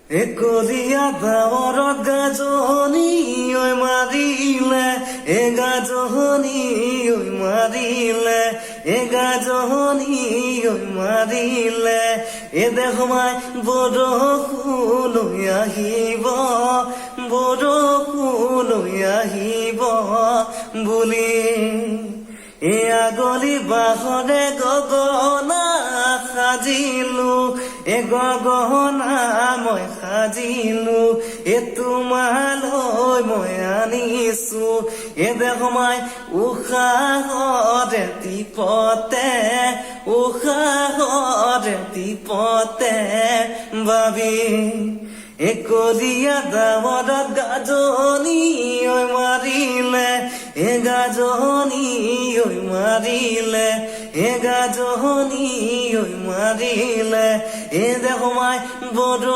কলিয়া দাৱৰত গাজনি ঐ মাৰিলে গাজনি ঐ মাৰিলে গাজনি ঐ মাৰিলে দেহ সোমাই বৰষুণ আহিব বৰষুণ আহিব বুলি আগলি বাহৰে গগনা সাজিলো গগনা মই সাজিলো তোমালৈ মই আনিছো দেহ সোমাই উশাহৰে টিপতে উশাহৰে টিপতে ভাবি কলিয়া দাৱৰত গাজনি ঐ মাৰিলে গাজনি ঐ মাৰিলে গাজনি ঐ মাৰিলে দেহ সোমাই বড়